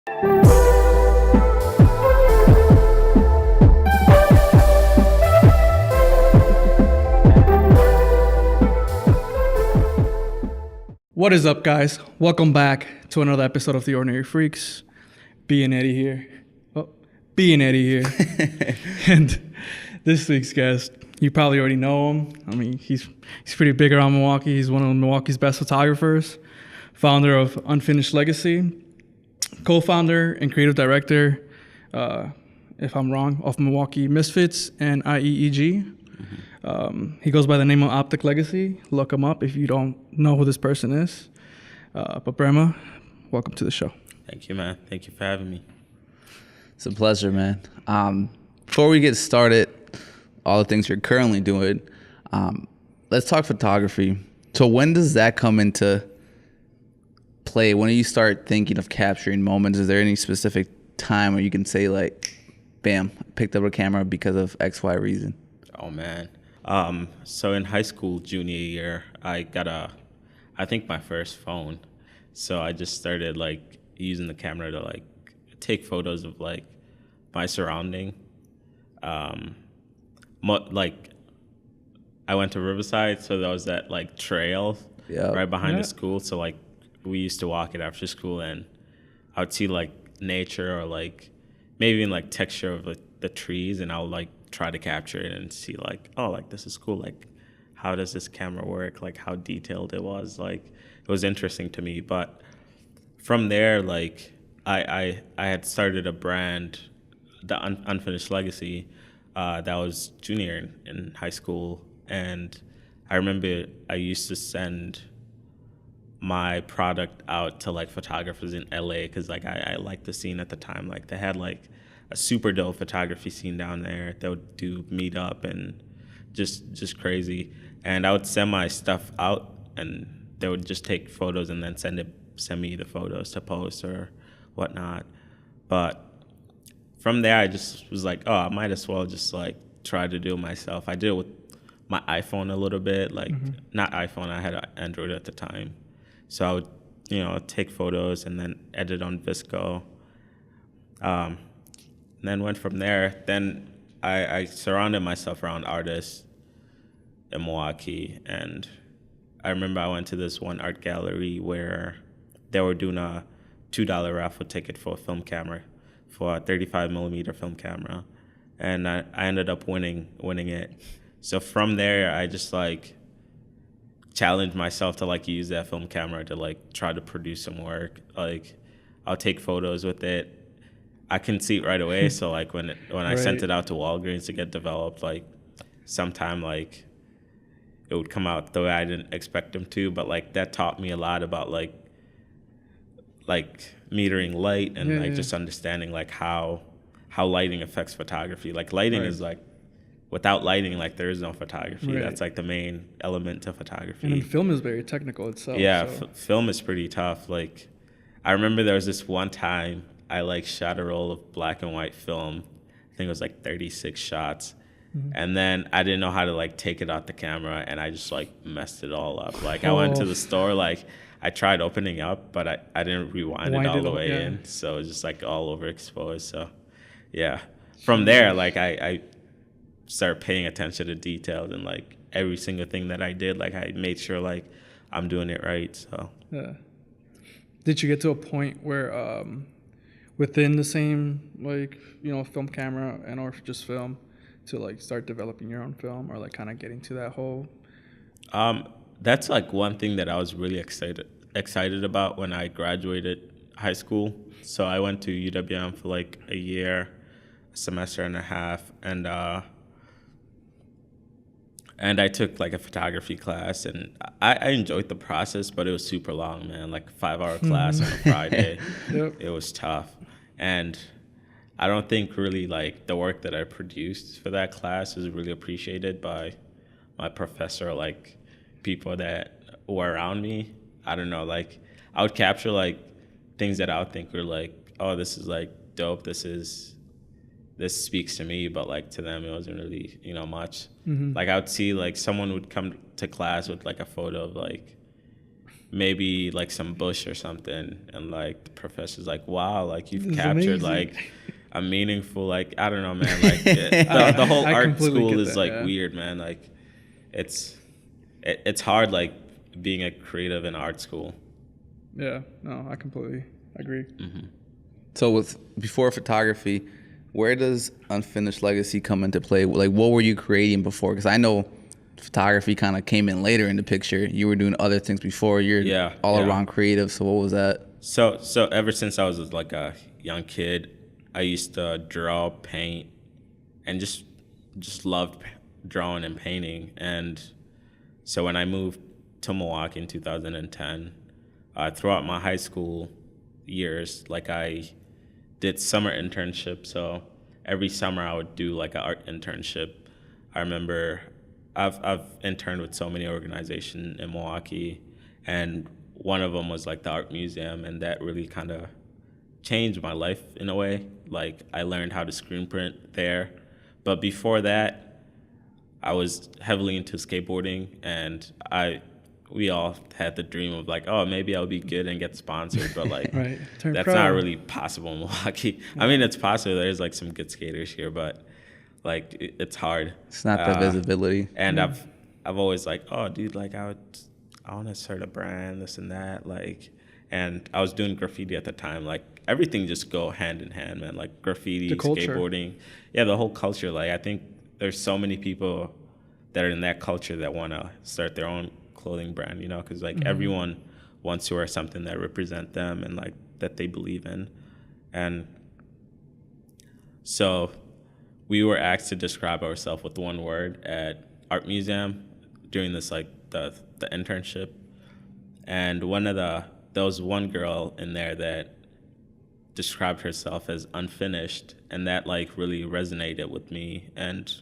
What is up, guys? Welcome back to another episode of The Ordinary Freaks. B and Eddie here. And this week's guest, you probably already know him. I mean, he's pretty big around Milwaukee. He's one of Milwaukee's best photographers, founder of Unfinished Legacy, co-founder and creative director, if I'm wrong, of Milwaukee Misfits and IEEG. He goes by the name of Optic Legacy. Look him up if you don't know who this person is. But Brema, welcome to the show. Thank you, man. Thank you for having me. It's a pleasure, man. Before we get started, all the things you're currently doing, let's talk photography. So when does that come into play? When do you start thinking of capturing moments? Is there any specific time where you can say, like, bam, I picked up a camera because of X, Y reason? Oh, man. So in high school, junior year, I got I think my first phone. So I just started like using the camera to like take photos of like my surrounding. Like I went to Riverside, so there was that like trail right behind the school. So like we used to walk it after school, and I would see like nature or like maybe even like texture of like the trees, and I would like try to capture it and see like, oh, like this is cool. Like, how does this camera work? Like how detailed it was. Like it was interesting to me. But from there, like I had started a brand, the Unfinished Legacy, that was junior in high school. And I remember I used to send my product out to like photographers in LA because like I liked the scene at the time. Like they had like a super dope photography scene down there. They would do meetup and just crazy. And I would send my stuff out, and they would just take photos and then send me the photos to post or whatnot. But from there, I just was like, oh, I might as well just like try to do it myself. I did it with my iPhone a little bit, like not iPhone. I had an Android at the time, so I would take photos and then edit on Visco. And then went from there. Then I surrounded myself around artists in Milwaukee. And I remember I went to this one art gallery where they were doing a $2 raffle ticket for a film camera, for a 35 millimeter film camera. And I ended up winning it. So from there, I just like challenged myself to like use that film camera to like try to produce some work. Like I'll take photos with it. I couldn't see it right away, so like when I sent it out to Walgreens to get developed, like sometime like it would come out the way I didn't expect them to, but like that taught me a lot about like metering light and just understanding like how lighting affects photography. Like lighting is like, without lighting, like there is no photography. That's like the main element to photography. And then film is very technical itself. Yeah, so. Film is pretty tough. Like I remember there was this one time I like shot a roll of black and white film. I think it was like 36 shots. And then I didn't know how to like take it out the camera, and I just like messed it all up. Like I went to the store, like I tried opening up, but I didn't rewind it all the way in. So it was just like all overexposed. So yeah. From there, like I started paying attention to details, and like every single thing that I did, like I made sure like I'm doing it right. So yeah. Did you get to a point where within the same like film camera and or just film to like start developing your own film, or like kind of getting to that whole that's like one thing that I was really excited about when I graduated high school. So I went to UWM for like a year, a semester and a half, and I took like a photography class, and I enjoyed the process, but it was super long, man, like a 5-hour class on a Friday. It was tough. And I don't think really like the work that I produced for that class was really appreciated by my professor, like people that were around me. I don't know, like I would capture like things that I would think were like, oh, this is like dope, this speaks to me, but like to them it wasn't really much. Like I would see like someone would come to class with like a photo of like maybe like some bush or something, and like the professor's like, wow, like you've This is captured amazing. like a meaningful, like, I don't know, man, like the whole I art completely school get is that, like yeah. weird, man. Like it's hard, like being a creative in art school. Yeah, no, I completely agree. So before photography, where does Unfinished Legacy come into play? Like, what were you creating before? Because I know photography kind of came in later in the picture. You were doing other things before. You're all around creative. So what was that? So ever since I was like a young kid, I used to draw, paint, and just loved drawing and painting. And so when I moved to Milwaukee in 2010, throughout my high school years, like I did summer internship. So every summer I would do like an art internship. I remember I've interned with so many organizations in Milwaukee, and one of them was like the art museum, and that really kind of changed my life in a way. Like I learned how to screen print there, but before that, I was heavily into skateboarding, and we all had the dream of like, oh, maybe I'll be good and get sponsored, but like Right. that's pro. not really possible in Milwaukee. I mean, it's possible. There's like some good skaters here, but like it's hard. It's not the visibility. And I've always like, oh, dude, like I want to start a brand, this and that, like. And I was doing graffiti at the time. Like everything just go hand in hand, man. Like graffiti, skateboarding, yeah, the whole culture. Like I think there's so many people that are in that culture that want to start their own clothing brand, you know, because like everyone wants to wear something that represent them and like that they believe in. And so we were asked to describe ourselves with one word at art museum during this like the internship. And there was one girl in there that described herself as unfinished, and that like really resonated with me. And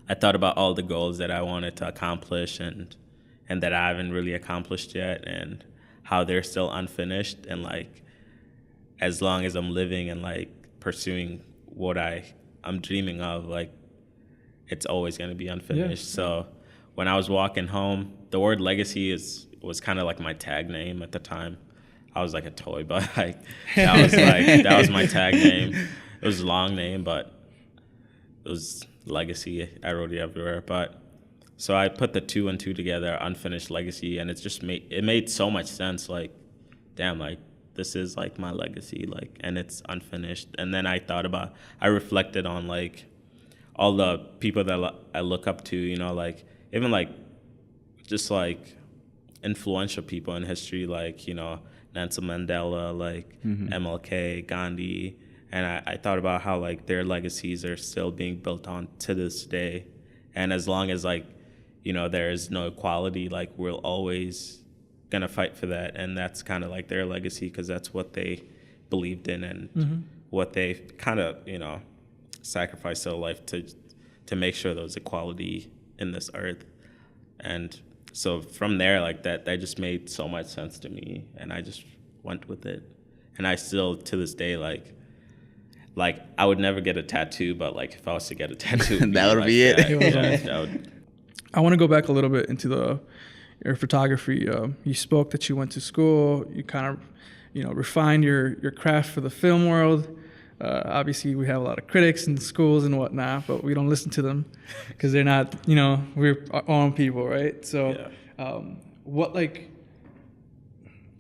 I thought about all the goals that I wanted to accomplish and that I haven't really accomplished yet, and how they're still unfinished. And like, as long as I'm living and like pursuing what I'm dreaming of, like it's always going to be unfinished. Yeah. So when I was walking home, the word legacy was kind of like my tag name at the time. I was like a toy, but like that was my tag name. It was a long name, but it was legacy. I wrote it everywhere. But so I put the 2 and 2 together, unfinished legacy, and it made so much sense. Like, damn, like this is like my legacy, like, and it's unfinished. And then I reflected on like all the people that I look up to, you know, like even like just like influential people in history, like, you know, Nelson Mandela, like MLK, Gandhi. And I thought about how like their legacies are still being built on to this day. And as long as like, you know, there is no equality, like we're always gonna fight for that. And that's kind of like their legacy, because that's what they believed in and what they kind of, you know, sacrificed their life to make sure there was equality in this earth. And so from there, like that just made so much sense to me, and I just went with it. And I still, to this day, like I would never get a tattoo, but like if I was to get a tattoo, that would be it. That would. I want to go back a little bit into your photography. You spoke that you went to school. You kind of, you know, refined your craft for the film world. Obviously, we have a lot of critics in schools and whatnot, but we don't listen to them because they're not, you know, we're our own people, right? So, what like?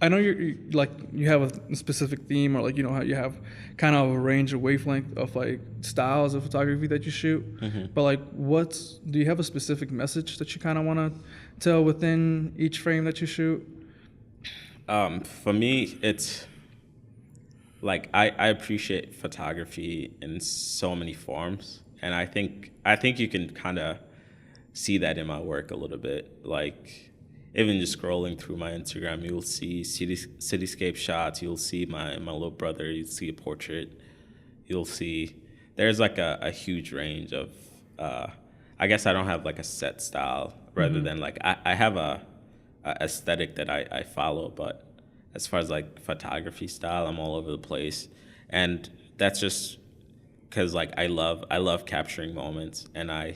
I know you like you have a specific theme, or like, you know, how you have kind of a range of wavelength of like styles of photography that you shoot. But like, do you have a specific message that you kind of want to tell within each frame that you shoot? For me, it's like I appreciate photography in so many forms, and I think you can kind of see that in my work a little bit. Like even just scrolling through my Instagram, you'll see cityscape shots. You'll see my little brother. You'll see a portrait. You'll see there's like a huge range of. I guess I don't have like a set style, rather than like I have a aesthetic that I follow, but as far as like photography style, I'm all over the place. And that's just because like I love capturing moments, and I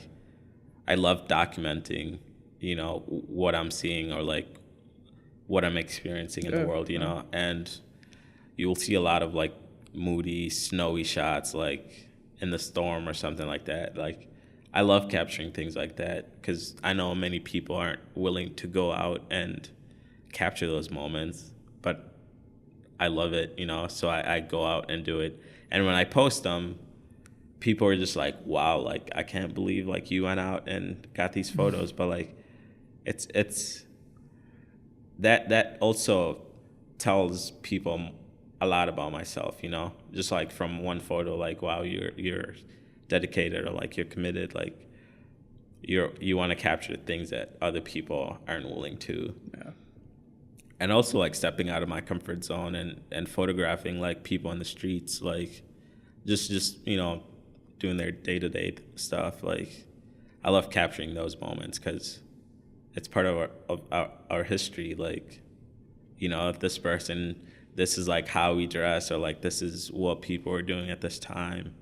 love documenting, you know, what I'm seeing, or like what I'm experiencing in the world, you know. And you'll see a lot of like moody, snowy shots, like in the storm or something like that. Like, I love capturing things like that because I know many people aren't willing to go out and capture those moments, but I love it, you know, so I go out and do it. And when I post them, people are just like, wow, like, I can't believe, like, you went out and got these photos. But, like, it's that also tells people a lot about myself, you know, just like from one photo, like, wow, you're dedicated, or like you're committed, like you want to capture things that other people aren't willing to. Yeah. And also like stepping out of my comfort zone and photographing like people on the streets, like just you know, doing their day-to-day stuff. Like, I love capturing those moments because it's part of our history. Like, you know, this person, this is like how we dress, or like this is what people are doing at this time.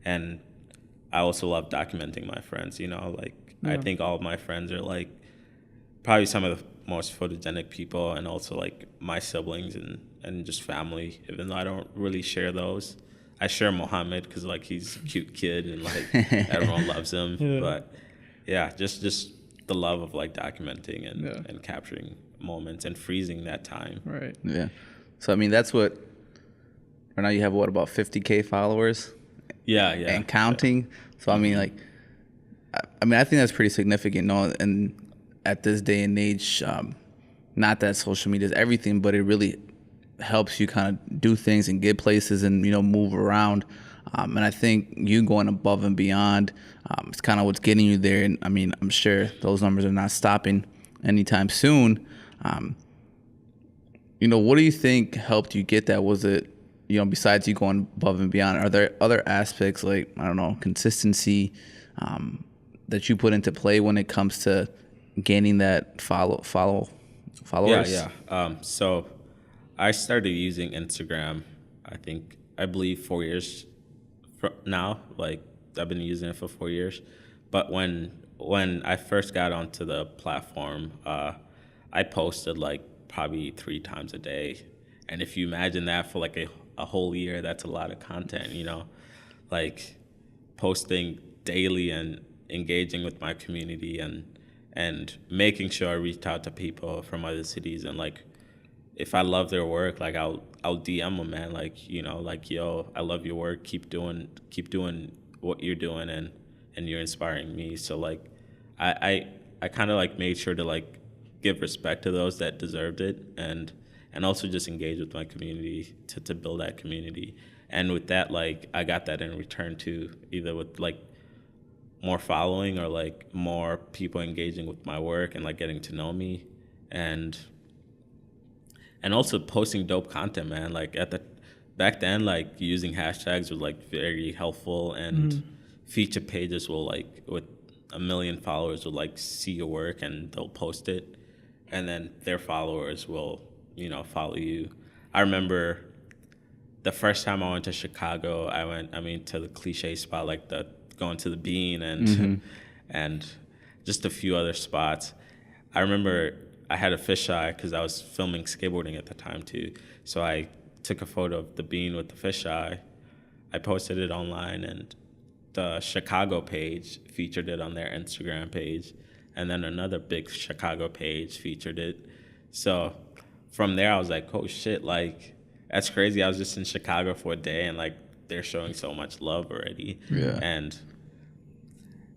And I also love documenting my friends, you know, like I think all of my friends are like probably some of the most photogenic people, and also like my siblings and just family, even though I don't really share those. I share Mohammed because like he's a cute kid and like everyone loves him. Yeah. But yeah, just the love of like documenting and capturing moments and freezing that time. Right. Yeah. So I mean, that's what. Right now you have what, about 50K followers? Yeah. And counting. So I mean, like, I think that's pretty significant. No, and at this day and age, not that social media is everything, but it really helps you kind of do things and get places and, you know, move around. And I think you going above and beyond, it's kind of what's getting you there. And I mean, I'm sure those numbers are not stopping anytime soon. You know, what do you think helped you get that? Was it, you know, besides you going above and beyond, are there other aspects like, I don't know, consistency that you put into play when it comes to gaining that followers? Yeah. So I started using Instagram, I believe 4 years now. Like, I've been using it for 4 years. But when I first got onto the platform, I posted like probably 3 times a day. And if you imagine that for like a whole year, that's a lot of content, you know, like posting daily and engaging with my community and making sure I reach out to people from other cities. And like, if I love their work, like I'll DM them, man, like, you know, like, yo, I love your work. Keep doing what you're doing, and you're inspiring me. So like, I kind of like made sure to like give respect to those that deserved it, and also just engage with my community to build that community. And with that, like, I got that in return too, either with like more following or like more people engaging with my work and like getting to know me, and also posting dope content, man. Like back then, like using hashtags was like very helpful, and feature pages will like with 1 million followers will like see your work and they'll post it, and then their followers will, you know, follow you. I remember the first time I went to Chicago, to the cliche spot, like going to the Bean and just a few other spots. I remember I had a fisheye because I was filming skateboarding at the time too. So I took a photo of the Bean with the fisheye. I posted it online, and the Chicago page featured it on their Instagram page, and then another big Chicago page featured it. So from there, I was like, oh shit, like, that's crazy. I was just in Chicago for a day, and like, they're showing so much love already. Yeah. And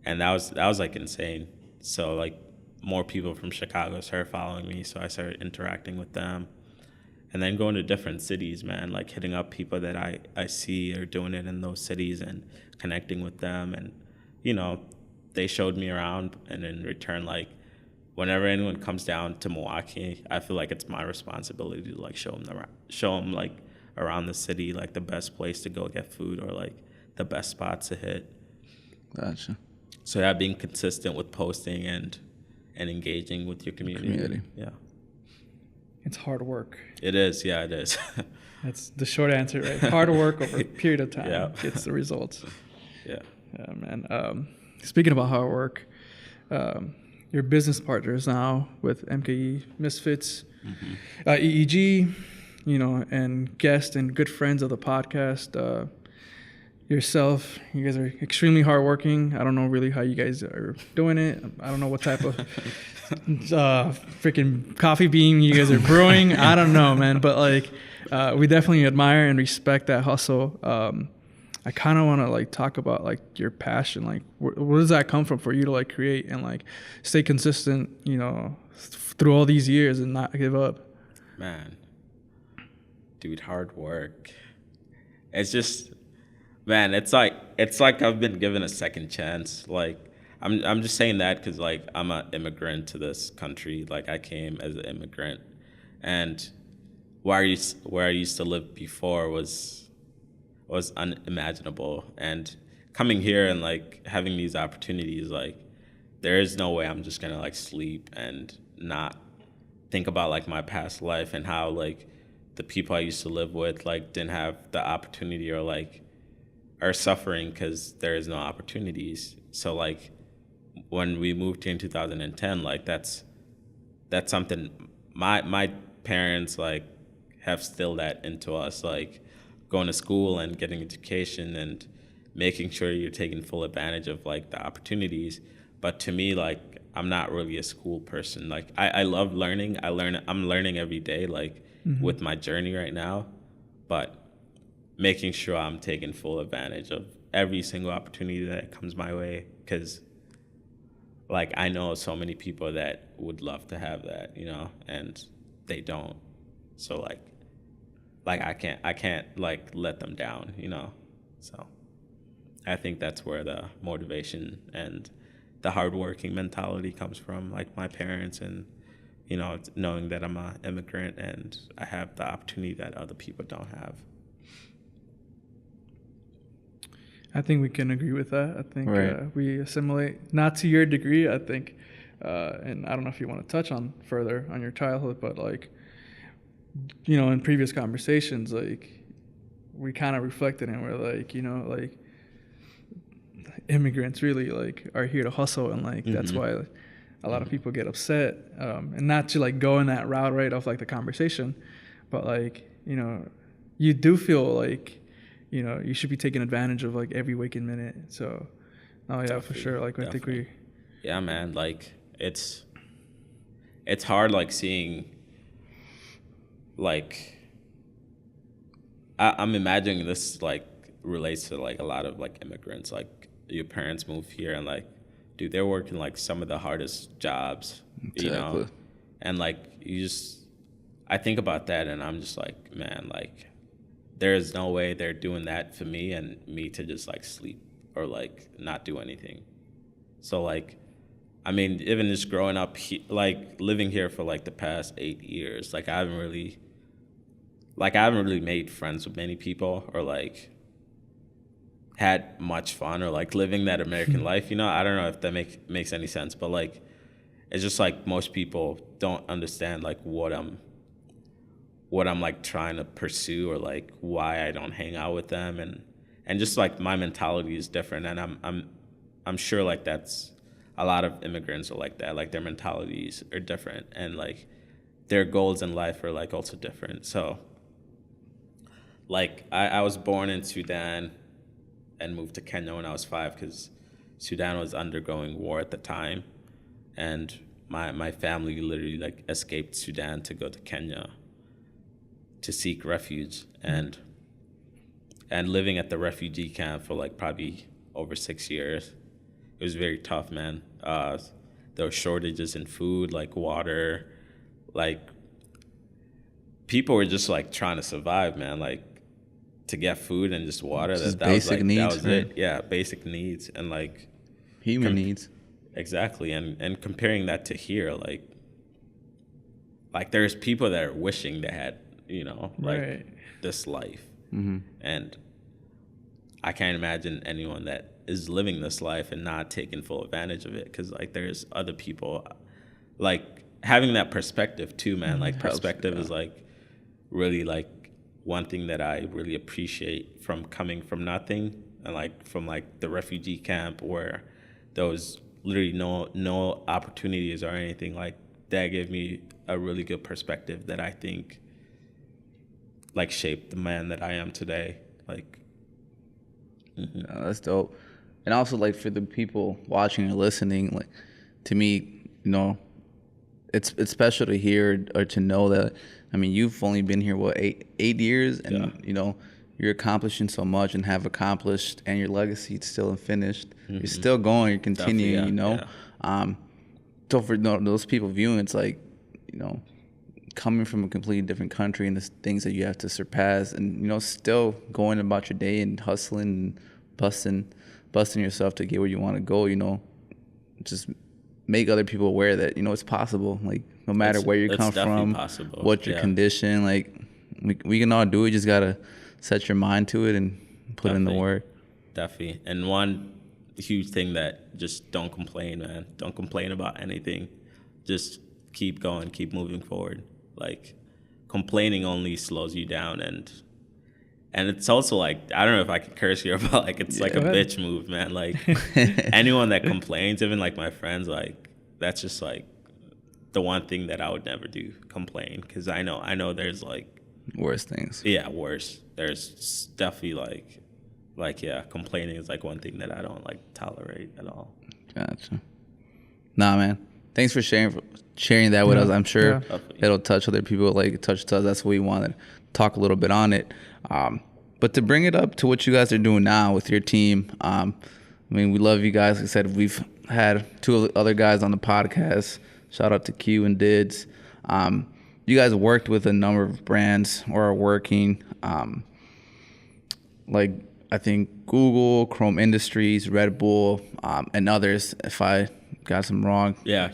that was like insane. So like, more people from Chicago started following me, so I started interacting with them. And then going to different cities, man, like hitting up people that I see are doing it in those cities and connecting with them. And, you know, they showed me around, and in return, like, whenever anyone comes down to Milwaukee, I feel like it's my responsibility to like show them like around the city, like the best place to go get food, or like the best spots to hit. Gotcha. So yeah, being consistent with posting and engaging with your community. Yeah. It's hard work. It is. Yeah, it is. That's the short answer, right? Hard work over a period of time gets the results. Yeah. Yeah, man. Speaking about hard work, your business partners now with MKE, Misfits, EEG, and guest and good friends of the podcast. Yourself, you guys are extremely hardworking. I don't know really how you guys are doing it. I don't know what type of freaking coffee bean you guys are brewing. I don't know, man. But we definitely admire and respect that hustle. I kind of want to talk about your passion. Where does that come from for you to create and stay consistent, through all these years and not give up? Man, dude, hard work. It's just, man, it's like I've been given a second chance. I'm just saying that because I'm an immigrant to this country. I came as an immigrant, and where I used to live before was unimaginable. And coming here and having these opportunities, there is no way I'm just gonna sleep and not think about my past life and how the people I used to live with didn't have the opportunity or are suffering because there is no opportunities. So when we moved here in 2010, that's something my parents have instilled that into us, going to school and getting education and making sure you're taking full advantage of the opportunities. But to me, I'm not really a school person. I love learning. I'm learning every day, with my journey right now, but making sure I'm taking full advantage of every single opportunity that comes my way. Because I know so many people that would love to have that, and they don't. So I can't let them down, So I think that's where the motivation and the hardworking mentality comes from, my parents, and knowing that I'm an immigrant and I have the opportunity that other people don't have. I think we can agree with that. I think right. We assimilate, not to your degree, I think, and I don't know if you want to touch on further on your childhood, but in previous conversations, we kind of reflected and we're immigrants really are here to hustle, and that's why a lot of people get upset, and not to go in that route right off the conversation, but you do feel you should be taking advantage of every waking minute. So yeah, definitely, for sure. I think we, yeah, man, it's hard seeing I'm imagining this relates to a lot of immigrants. Your parents move here and dude, they're working some of the hardest jobs, exactly. And I think about that and I'm just man, there is no way they're doing that for me and me to just sleep or not do anything. So I mean, even just growing up living here for the past 8 years, I haven't really made friends with many people or had much fun or living that American life, I don't know if that makes any sense, but it's just most people don't understand what I'm trying to pursue or why I don't hang out with them, and just my mentality is different, and I'm sure that's a lot of immigrants are like that, their mentalities are different, and their goals in life are also different. So I was born in Sudan and moved to Kenya when I was 5 because Sudan was undergoing war at the time, and my family literally escaped Sudan to go to Kenya to seek refuge, and living at the refugee camp for probably over 6 years. It was very tough, man. There were shortages in food, water, people were just trying to survive, man, to get food and just water. Just basic needs, that was right? it. Yeah, basic needs and human needs. Exactly, and comparing that to here, there's people that are wishing they had, right, this life, mm-hmm. and I can't imagine anyone that is living this life and not taking full advantage of it, because there's other people having that perspective too, man. Perspective is really one thing that I really appreciate from coming from nothing, and from the refugee camp where there was literally no opportunities or anything that gave me a really good perspective that I think like shaped the man that I am today. Like, that's dope. And also, like, for the people watching or listening, like, to me, it's special to hear or to know that, I mean, you've only been here, what, eight years? And, you're accomplishing so much and have accomplished, and your legacy is still unfinished. You're still going, you're continuing, So for those people viewing, it's like, coming from a completely different country and the things that you have to surpass, and, still going about your day and hustling and busting yourself to get where you want to go, just make other people aware that, it's possible. Like, no matter where you come from, what your condition, like, we can all do it. You just got to set your mind to it and put in the work. Definitely. And one huge thing that just don't complain, man. Don't complain about anything. Just keep going, keep moving forward. Like, complaining only slows you down, and it's also like, I don't know if I can curse here, but like, it's like a bitch move, man. Like, anyone that complains, even like my friends, like, that's just like the one thing that I would never do, complain, because I know there's like worse things. Yeah, worse. There's definitely complaining is like one thing that I don't like tolerate at all. Gotcha. Nah, man. Thanks for sharing that with us. I'm sure it'll touch other people like it touched us. That's what we wanted to talk a little bit on it. But to bring it up to what you guys are doing now with your team, I mean, we love you guys. Like I said, we've had 2 other guys on the podcast. Shout out to Q and Dids. You guys worked with a number of brands or are working, like I think Google, Chrome Industries, Red Bull, and others. If I got some wrong, yeah,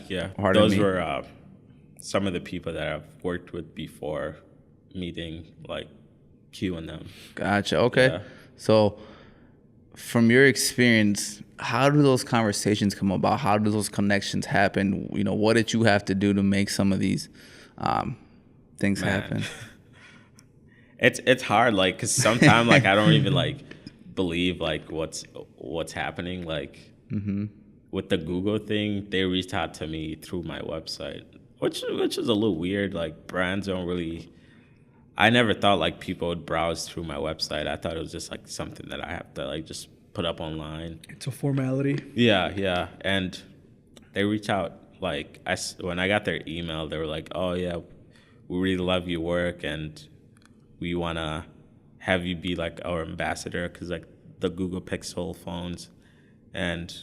those were some of the people that I've worked with before meeting like Q and them. Gotcha. Okay. Yeah. So, from your experience, how do those conversations come about? How do those connections happen? What did you have to do to make some of these things happen? It's hard, like, because sometimes like I don't even like believe like what's happening. Like, with the Google thing, they reached out to me through my website, which is a little weird. Like, brands don't really. I never thought like people would browse through my website. I thought it was just like something that I have to like just put up online. It's a formality. Yeah, and they reach out. Like, when I got their email, they were like, "Oh yeah, we really love your work, and we wanna have you be like our ambassador," because like the Google Pixel phones, and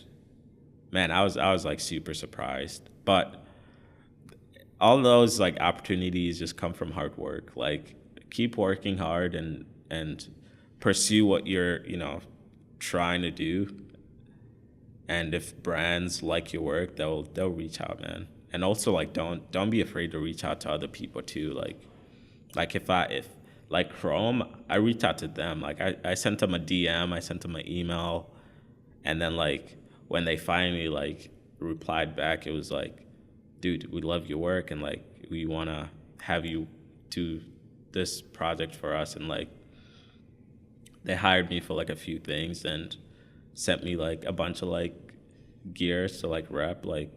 man, I was like super surprised. But all those like opportunities just come from hard work. Like, keep working hard and pursue what you're trying to do. And if brands like your work, they'll reach out, man. And also like don't be afraid to reach out to other people too. Like if like Chrome, I reached out to them. Like I sent them a DM, I sent them an email, and then like when they finally like replied back, it was like, dude, we love your work and like we wanna have you do this project for us. And like they hired me for like a few things and sent me like a bunch of like gears to like rep, like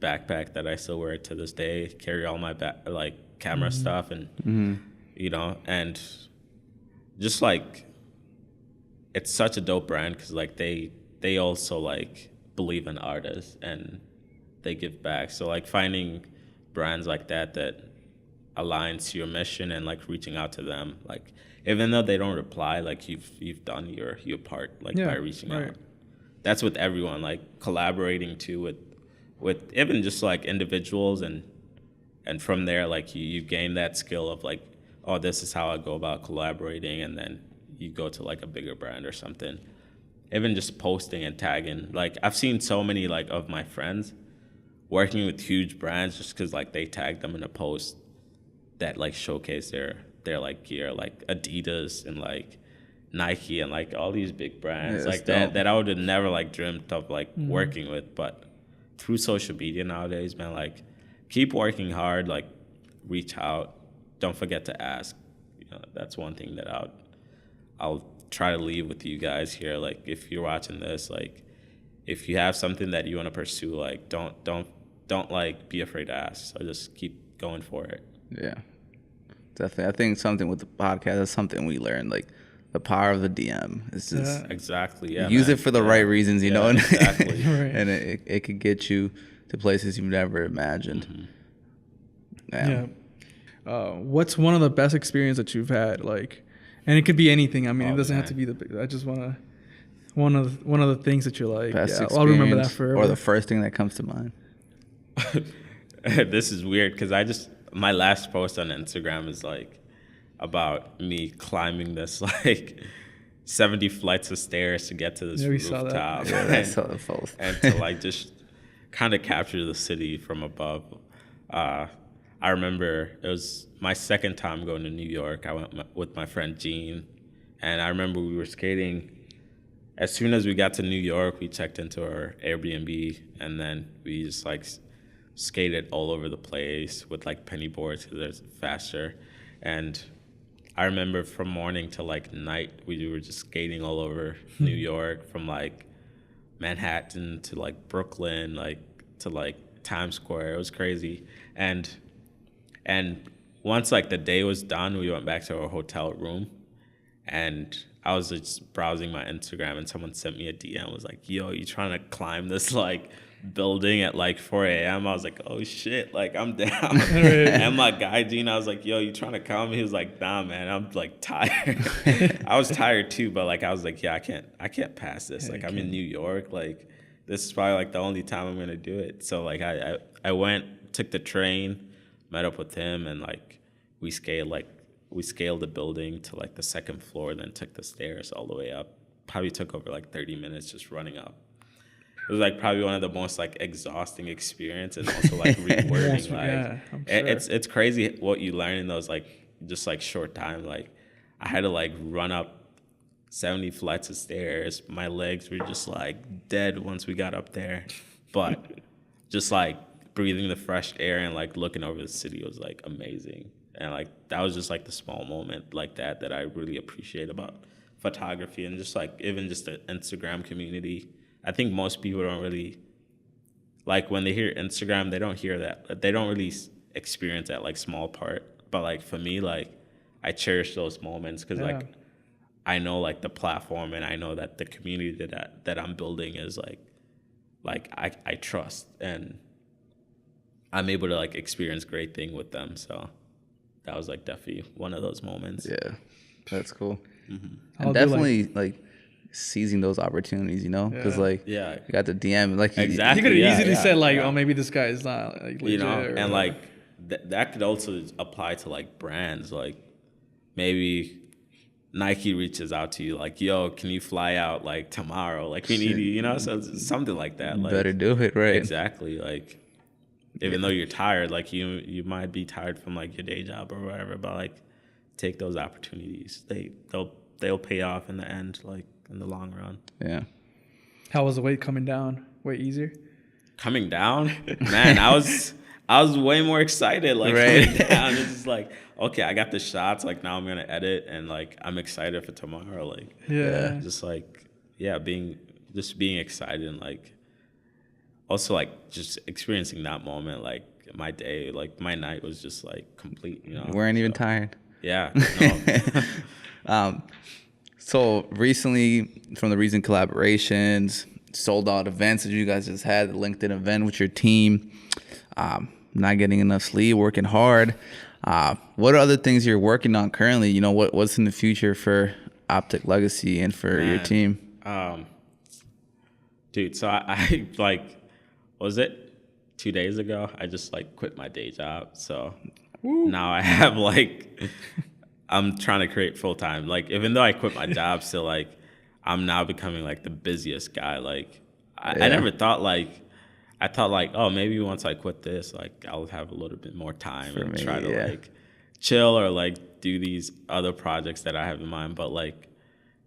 backpack that I still wear to this day, carry all my like camera stuff, and and just like it's such a dope brand because like they also like believe in artists and they give back. So like finding brands like that aligns to your mission and like reaching out to them, like even though they don't reply, like you've done your part, like by reaching out. That's with everyone, like collaborating too with even just like individuals, and from there like you gain that skill of like, oh, this is how I go about collaborating, and then you go to like a bigger brand or something. Even just posting and tagging, like I've seen so many like of my friends working with huge brands just because like they tagged them in a post that like showcase their like gear, like Adidas and like Nike and like all these big brands like that I would have never like dreamt of like working with. But through social media nowadays, man, like keep working hard, like reach out, don't forget to ask. That's one thing that I'll try to leave with you guys here. Like if you're watching this, like if you have something that you want to pursue, like don't don't like be afraid to ask. So just keep going for it. Yeah, definitely. I think something with the podcast is something we learned, like the power of the DM. It's just exactly. Yeah, use man. it for the right reasons, you know, and exactly. and it could get you to places you've never imagined. Yeah. What's one of the best experience that you've had? Like, and it could be anything. I mean, it doesn't have to be the. I just want to. One of the things that you're like, best experience, I'll remember that forever. Or the first thing that comes to mind. This is weird because my last post on Instagram is like about me climbing this like 70 flights of stairs to get to this rooftop. Yeah, I saw the post. And to like just kind of capture the city from above. I remember it was my second time going to New York. I went with my friend Gene, and I remember we were skating. As soon as we got to New York, we checked into our Airbnb, and then we just like skated all over the place with like penny boards because they're faster. And I remember from morning to like night, we were just skating all over New York, from like Manhattan to like Brooklyn, like to like Times Square. It was crazy. And once like the day was done, we went back to our hotel room, and I was just browsing my Instagram, and someone sent me a DM. Was like, "Yo, you trying to climb this like building at like 4 a.m.?" I was like, "Oh shit, like I'm down." And my guy Gene, I was like, "Yo, you trying to come?" He was like, "Nah, man, I'm like tired." I was tired too, but like I was like, "Yeah, I can't pass this. Like I'm in New York. Like this is probably like the only time I'm gonna do it." So like I went, took the train, met up with him, and like we scaled the building to like the second floor, then took the stairs all the way up. Probably took over like 30 minutes just running up. It was like probably one of the most like exhausting experiences, and also like rewarding. It's crazy what you learn in those like just like short time. Like I had to like run up 70 flights of stairs. My legs were just like dead once we got up there, but just like breathing the fresh air and like looking over the city was like amazing. And like that was just like the small moment like that I really appreciate about photography, and just like even just the Instagram community. I think most people don't really, like when they hear Instagram, they don't hear that. They don't really experience that like small part. But like for me, like I cherish those moments because like I know like the platform, and I know that the community that I'm building is like I trust, and I'm able to like experience great thing with them. So that was like definitely one of those moments. Yeah, that's cool. And definitely like seizing those opportunities, you know, because like you got the DM, like exactly. You could have easily said like, oh, maybe this guy is not like legit, you know, and like that could also apply to like brands. Like maybe Nike reaches out to you like, yo, can you fly out like tomorrow? Like we need you, you know, so something like that. Like, better do it, right? Exactly. Like even though you're tired, like you might be tired from like your day job or whatever, but like take those opportunities. They'll pay off in the end, like in the long run. Yeah. How was the weight coming down? Way easier? Coming down? Man, I was way more excited. Like coming down, it's just like, okay, I got the shots. Like now I'm gonna edit, and like I'm excited for tomorrow. Like just like being excited, and like also like just experiencing that moment. Like my day, like my night was just like complete. You know, you weren't even tired. Yeah. No. So recently, from the recent collaborations, sold out events that you guys just had, the LinkedIn event with your team, not getting enough sleep, working hard. What are other things you're working on currently? You know, what's in the future for Optic Legacy and for your team? Dude, so I like, was it 2 days ago? I just like quit my day job. So now I have like, I'm trying to create full time. Like, even though I quit my job, still like, I'm now becoming like the busiest guy. Like, I never thought like, I thought like, oh, maybe once I quit this, like I'll have a little bit more time for and try to like chill or like do these other projects that I have in mind. But like,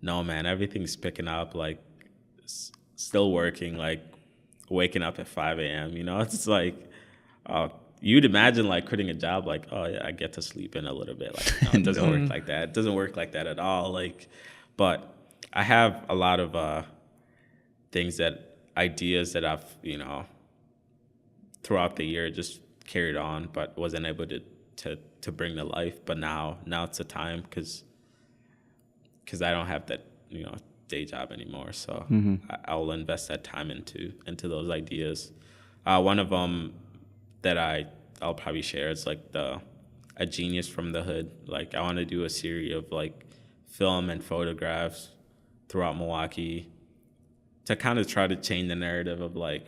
no, man, everything's picking up. Like, still working. Like, waking up at 5 a.m. You know, it's like, you'd imagine like quitting a job, like, oh yeah, I get to sleep in a little bit. Like, no, it doesn't work like that. It doesn't work like that at all. Like, but I have a lot of ideas that I've, you know, throughout the year just carried on, but wasn't able to bring to life. But now it's the time because I don't have that, day job anymore. So I'll invest that time into those ideas. One of them that I'll probably share is like a genius from the hood. Like I want to do a series of like film and photographs throughout Milwaukee to kind of try to change the narrative of like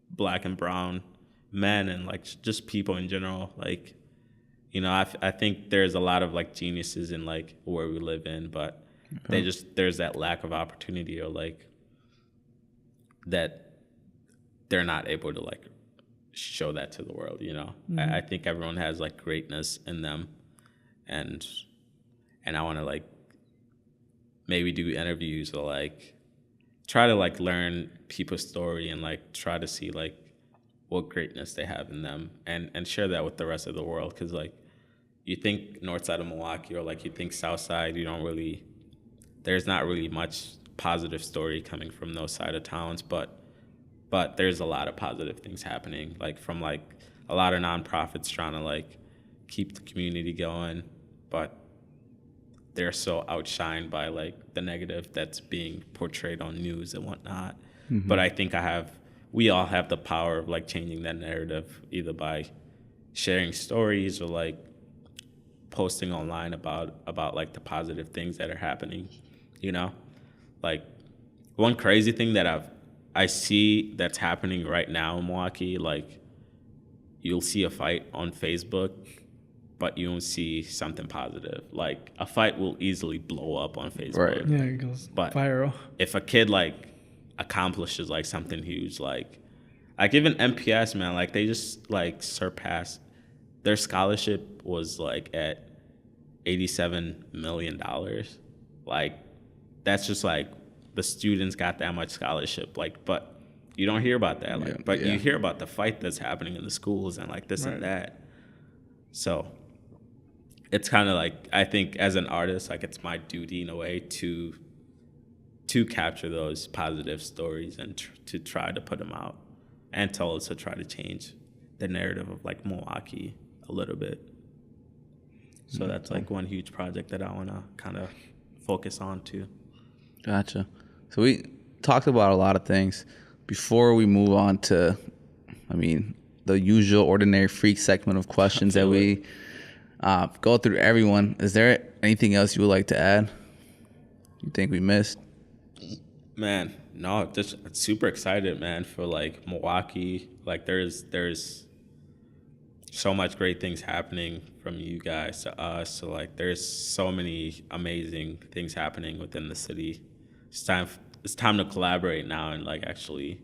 black and brown men and like just people in general. Like, I think there's a lot of like geniuses in like where we live in, but there's that lack of opportunity or like that they're not able to like show that to the world, I think everyone has like greatness in them, and I want to like maybe do interviews or like try to like learn people's story and like try to see like what greatness they have in them and share that with the rest of the world. Because like you think north side of Milwaukee or like you think south side, there's not really much positive story coming from those side of towns, but there's a lot of positive things happening, like from like a lot of nonprofits trying to like keep the community going, but they're so outshined by like the negative that's being portrayed on news and whatnot. But I think we all have the power of like changing that narrative, either by sharing stories or like posting online about like the positive things that are happening, like one crazy thing that I see that's happening right now in Milwaukee, like you'll see a fight on Facebook, but you won't see something positive. Like a fight will easily blow up on Facebook. Right. Yeah, it goes viral. If a kid like accomplishes like something huge, like even MPS, man, like they just like surpassed their scholarship was like at $87 million. Like that's just like the students got that much scholarship, like, but you don't hear about that, like, you hear about the fight that's happening in the schools and like this and that. So it's kind of like, I think as an artist, like it's my duty in a way to capture those positive stories and to try to put them out and to also try to change the narrative of like Milwaukee a little bit. So that's like one huge project that I want to kind of focus on too. Gotcha. So we talked about a lot of things. Before we move on to, the usual ordinary freak segment of questions that we go through everyone, is there anything else you would like to add? You think we missed? Man, no, just super excited, man, for like Milwaukee. Like there's so much great things happening from you guys to us. So like there's so many amazing things happening within the city. It's time to collaborate now and like actually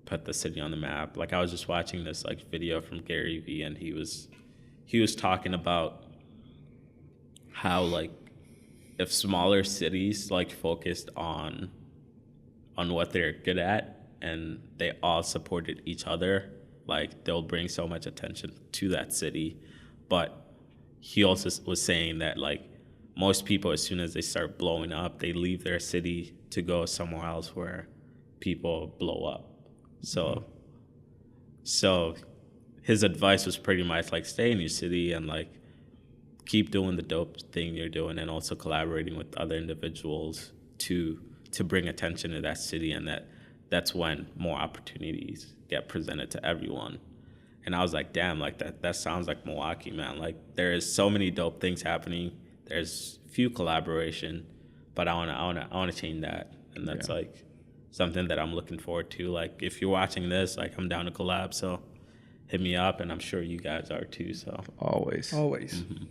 put the city on the map. Like I was just watching this like video from Gary Vee, and he was talking about how like if smaller cities like focused on what they're good at and they all supported each other, like they'll bring so much attention to that city. But he also was saying that like most people, as soon as they start blowing up, they leave their city to go somewhere else where people blow up. So his advice was pretty much like stay in your city and like keep doing the dope thing you're doing, and also collaborating with other individuals to bring attention to that city, and that's when more opportunities get presented to everyone. And I was like, damn, like that sounds like Milwaukee, man. Like there is so many dope things happening. There's few collaboration, but I wanna change that, and that's like something that I'm looking forward to. Like if you're watching this, like I'm down to collab, so hit me up, and I'm sure you guys are too. So always. Mm-hmm.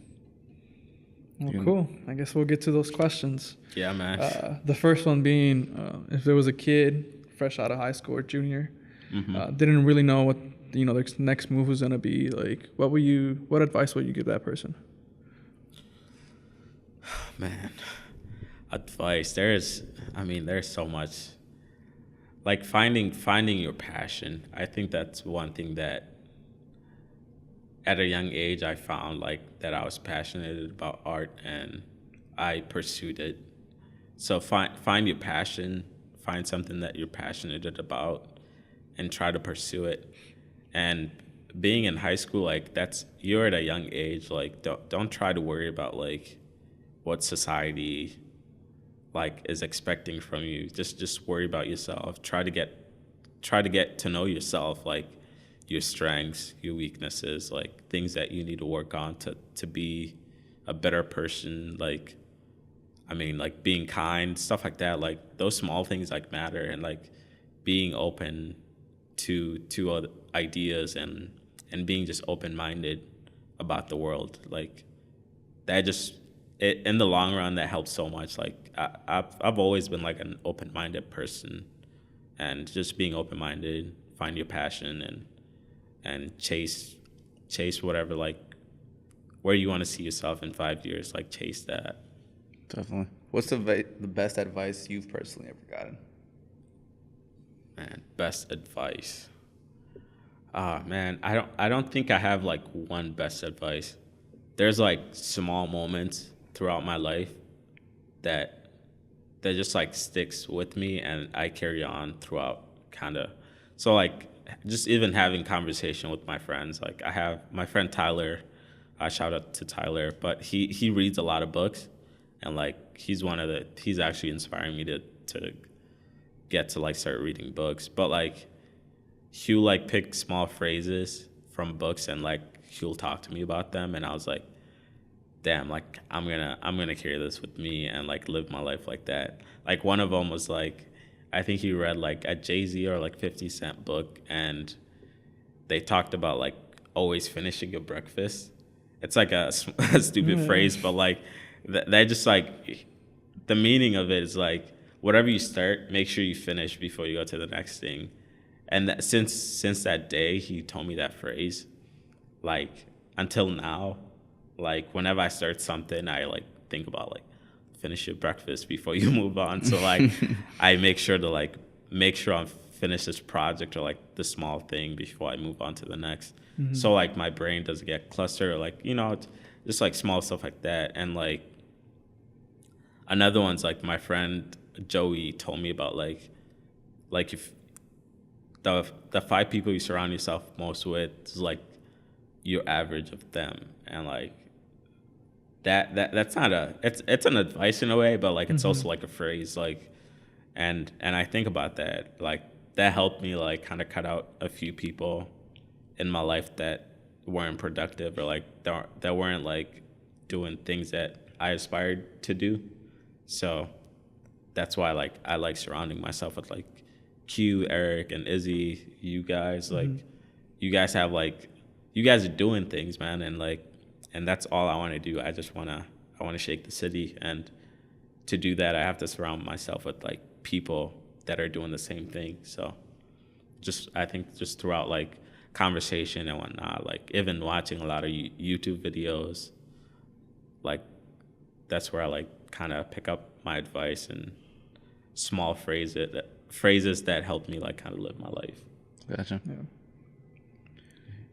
Well, cool. I guess we'll get to those questions. Yeah, man. The first one being, if there was a kid fresh out of high school or junior, didn't really know what their next move was gonna be, like, what advice would you give that person? Man, advice. There's so much. Like finding your passion. I think that's one thing that at a young age I found, like, that I was passionate about art and I pursued it. So find your passion, find something that you're passionate about and try to pursue it. And being in high school, like you're at a young age, like don't try to worry about like what society like is expecting from you. Just worry about yourself. Try to get to know yourself, like your strengths, your weaknesses, like things that you need to work on to be a better person. Like, I mean, like being kind, stuff like that. Like those small things like matter, and like being open to other ideas and being just open-minded about the world. Like that in the long run, that helps so much. Like I've always been like an open-minded person, and just being open-minded, find your passion and chase whatever, like where you want to see yourself in 5 years, like chase that. Definitely. What's the best advice you've personally ever gotten? Man, best advice. Man, I don't think I have like one best advice. There's like small moments throughout my life that just like sticks with me, and I carry on throughout kind of. So like just even having conversation with my friends. Like I have my friend Tyler, shout out to Tyler, but he reads a lot of books, and like he's actually inspiring me to get to like start reading books. But like he'll like pick small phrases from books, and like he'll talk to me about them, and I was like, damn, like I'm gonna carry this with me and like live my life like that. Like one of them was like, I think he read like a Jay-Z or like 50 Cent book, and they talked about like always finishing your breakfast. It's like a stupid phrase, but like that just like the meaning of it is like whatever you start, make sure you finish before you go to the next thing. And since that day he told me that phrase, like until now, like whenever I start something, I like think about like finish your breakfast before you move on. So like I make sure I'm finish this project or like the small thing before I move on to the next. Mm-hmm. So like my brain doesn't get clustered, or like, you know, just like small stuff like that. And like another one's like my friend Joey told me about like if the 5 people you surround yourself most with is like your average of them. And like that's not it's an advice in a way, but like it's also like a phrase, like and I think about that, like that helped me like kind of cut out a few people in my life that weren't productive, or like that weren't like doing things that I aspired to do. So that's why like I like surrounding myself with like Q, Eric, and Izzy, you guys. Like you guys are doing things, man, and that's all I want to do. I want to shake the city, and to do that I have to surround myself with like people that are doing the same thing. So I think just throughout like conversation and whatnot, like even watching a lot of YouTube videos, like that's where I like kind of pick up my advice and small phrases that help me like kind of live my life. Gotcha. Yeah.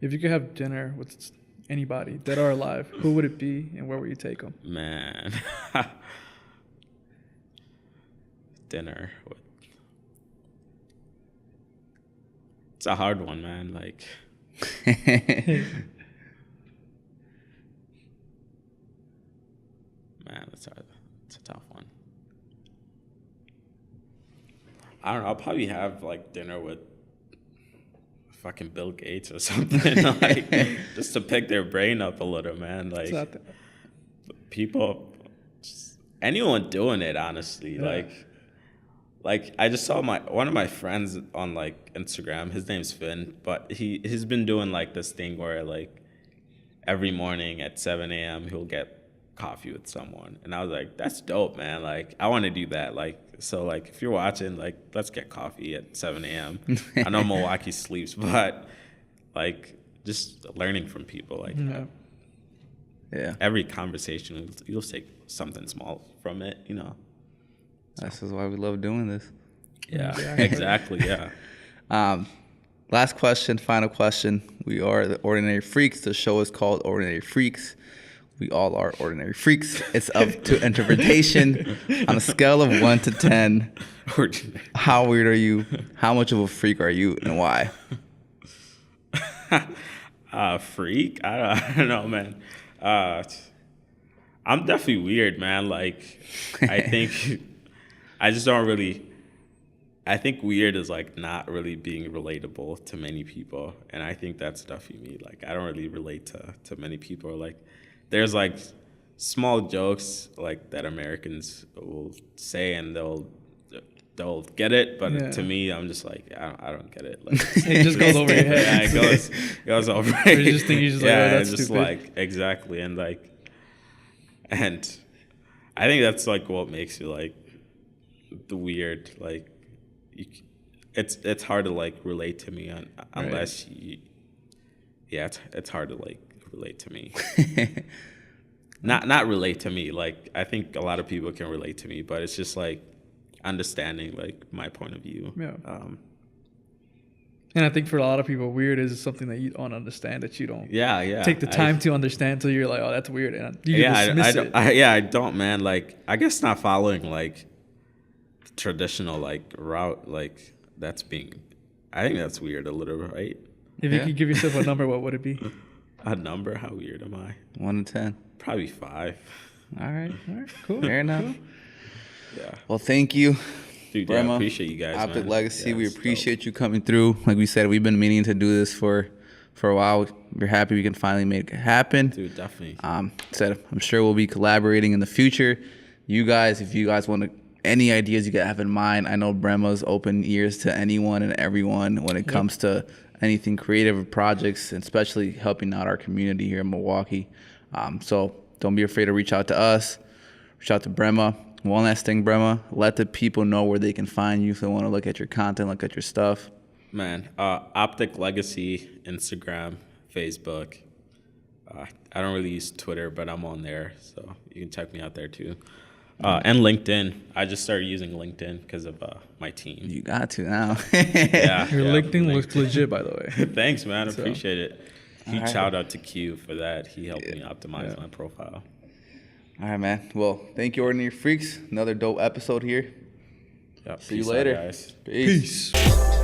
If you could have dinner with anybody, dead or alive, who would it be, and where would you take them? Man. Dinner. It's a hard one, man. Like, man, it's a tough one. I don't know. I'll probably have like dinner with fucking Bill Gates or something, like just to pick their brain up a little, man. Like people, anyone doing it, honestly. Yeah. Like I just saw one of my friends on like Instagram. His name's Finn, but he's been doing like this thing where like every morning at 7 a.m. he'll get coffee with someone, and I was like, that's dope, man. Like I want to do that. Like so, like if you're watching, like let's get coffee at 7 a.m. I know Milwaukee sleeps, but like just learning from people, like yeah, every conversation you'll take something small from it, you know. This is why we love doing this. Yeah, exactly. Yeah. Last question, final question. We are the Ordinary Freaks. The show is called Ordinary Freaks. We all are ordinary freaks. It's up to interpretation. On a scale of 1 to 10, how weird are you? How much of a freak are you, and why? Freak? I don't know, man. I'm definitely weird, man. Like, I think I just don't really. I think weird is like not really being relatable to many people, and I think that's definitely me. Like, I don't really relate to many people. Like, there's like small jokes like that Americans will say, and they'll get it, but to me, I'm just like, I don't get it. Like, it just goes over your head. Yeah, it goes over. You just think you're just like, oh, that's just stupid. like exactly, and I think that's like what makes you like the weird. Like, it's hard to like relate to me unless you. Yeah, it's hard to like relate to me. Not relate to me. Like, I think a lot of people can relate to me, but it's just like understanding like my point of view. Yeah. And I think for a lot of people, weird is something that you don't understand, that you don't take the time to understand until you're like, oh, that's weird. And you dismiss it. I don't, man. Like, I guess not following like traditional like route, like I think that's weird a little, right? If you could give yourself a number, what would it be? A number? How weird am I? 1 to 10. Probably 5. All right, cool. Fair enough. Cool. Yeah. Well, thank you, dude. Brema. I appreciate you guys. Optic man. Legacy. Yeah, we appreciate you coming through. Like we said, we've been meaning to do this for a while. We're happy we can finally make it happen. Dude, definitely. I'm sure we'll be collaborating in the future. You guys, if you guys want to, any ideas you guys have in mind, I know Brema's open ears to anyone and everyone when it comes to anything creative projects, and especially helping out our community here in Milwaukee. So don't be afraid to reach out to us. Reach out to Brema. One last thing, Brema, let the people know where they can find you if they want to look at your content, look at your stuff. Man, Optic Legacy, Instagram, Facebook. I don't really use Twitter, but I'm on there, so you can check me out there too. And LinkedIn. I just started using LinkedIn because of my team. You got to now. Your LinkedIn looks legit, by the way. Thanks, man. I appreciate it. Huge shout out to Q for that. He helped me optimize my profile. All right, man. Well, thank you, Ordinary Freaks. Another dope episode here. Yep. See you later. Out, guys. Peace. Peace.